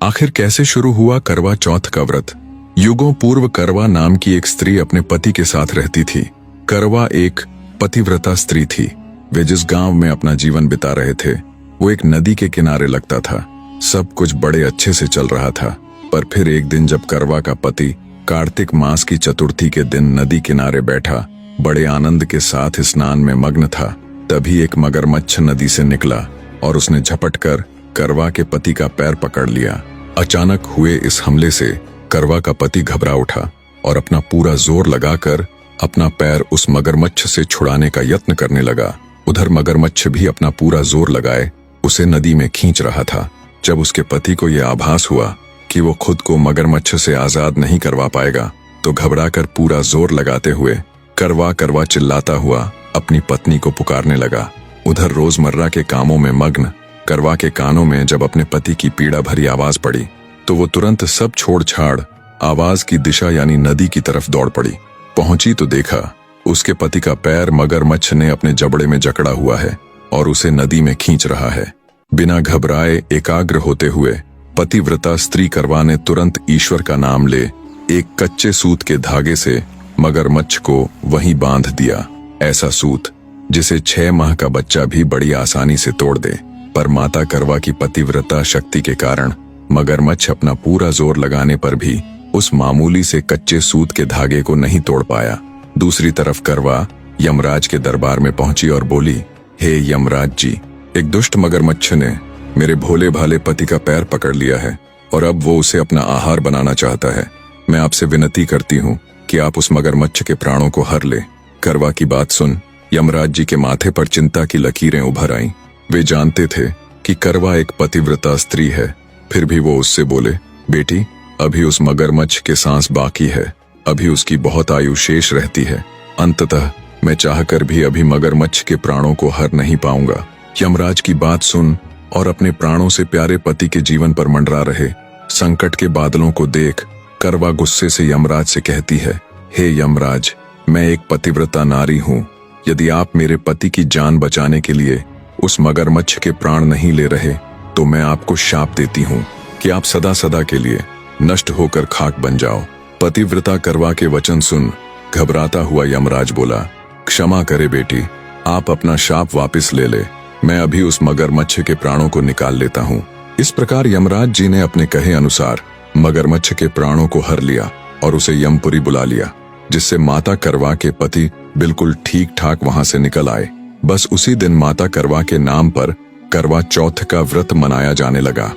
आखिर कैसे शुरू हुआ करवा चौथ का व्रत? युगों पूर्व करवा नाम की एक स्त्री अपने पति के साथ रहती थी। करवा एक पतिव्रता स्त्री थी। वे जिस गांव में अपना जीवन बिता रहे थे वो एक नदी के किनारे लगता था। सब कुछ बड़े अच्छे से चल रहा था, पर फिर एक दिन जब करवा का पति कार्तिक मास की चतुर्थी के दिन नदी किनारे बैठा बड़े आनंद के साथ स्नान में मग्न था, तभी एक मगरमच्छ नदी से निकला और उसने झपटकर करवा के पति का पैर पकड़ लिया। अचानक हुए इस हमले से करवा का पति घबरा उठा और अपना पूरा जोर लगाकर अपना पैर उस मगरमच्छ से छुड़ाने का यत्न करने लगा। उधर मगरमच्छ भी अपना पूरा जोर लगाए उसे नदी में खींच रहा था। जब उसके पति को यह आभास हुआ कि वो खुद को मगरमच्छ से आजाद नहीं करवा पाएगा, तो घबराकर पूरा जोर लगाते हुए करवा करवा चिल्लाता हुआ अपनी पत्नी को पुकारने लगा। उधर रोजमर्रा के कामों में मग्न करवा के कानों में जब अपने पति की पीड़ा भरी आवाज पड़ी तो वो तुरंत सब छोड़ छाड़ आवाज की दिशा यानी नदी की तरफ दौड़ पड़ी। पहुंची तो देखा उसके पति का पैर मगरमच्छ ने अपने जबड़े में जकड़ा हुआ है और उसे नदी में खींच रहा है। बिना घबराए एकाग्र होते हुए पतिव्रता स्त्री करवा ने तुरंत ईश्वर का नाम ले एक कच्चे सूत के धागे से मगरमच्छ को वहीं बांध दिया। ऐसा सूत जिसे 6 माह का बच्चा भी बड़ी आसानी से तोड़ दे। पर माता करवा की पतिव्रता शक्ति के कारण मगरमच्छ अपना पूरा जोर लगाने पर भी उस मामूली से कच्चे सूत के धागे को नहीं तोड़ पाया। दूसरी तरफ करवा यमराज के दरबार में पहुंची और बोली, हे यमराज जी, एक दुष्ट मगरमच्छ ने मेरे भोले भाले पति का पैर पकड़ लिया है और अब वो उसे अपना आहार बनाना चाहता है। मैं आपसे विनती करती हूँ कि आप उस मगरमच्छ के प्राणों को हर ले। करवा की बात सुन यमराज जी के माथे पर चिंता की लकीरें उभर आईं। वे जानते थे कि करवा एक पतिव्रता स्त्री है, फिर भी वो उससे बोले, बेटी, अभी उस मगरमच्छ के सांस बाकी है, अभी उसकी बहुत आयु शेष रहती है। अंततः मैं चाहकर भी अभी मगरमच्छ के प्राणों को हर नहीं पाऊंगा। यमराज की बात सुन और अपने प्राणों से प्यारे पति के जीवन पर मंडरा रहे संकट के बादलों को देख करवा गुस्से से यमराज से कहती है, हे यमराज, मैं एक पतिव्रता नारी हूँ। यदि आप मेरे पति की जान बचाने के लिए उस मगरमच्छ के प्राण नहीं ले रहे तो मैं आपको शाप देती हूँ कि आप सदा सदा के लिए नष्ट होकर खाक बन जाओ। पतिव्रता करवा के वचन सुन घबराता हुआ यमराज बोला, क्षमा करे बेटी, आप अपना शाप वापस ले ले। मैं अभी उस मगरमच्छ के प्राणों को निकाल लेता हूँ। इस प्रकार यमराज जी ने अपने कहे अनुसार मगरमच्छ के प्राणों को हर लिया और उसे यमपुरी बुला लिया, जिससे माता करवा के पति बिल्कुल ठीक ठाक वहां से निकल आए। बस उसी दिन माता करवा के नाम पर करवा चौथ का व्रत मनाया जाने लगा।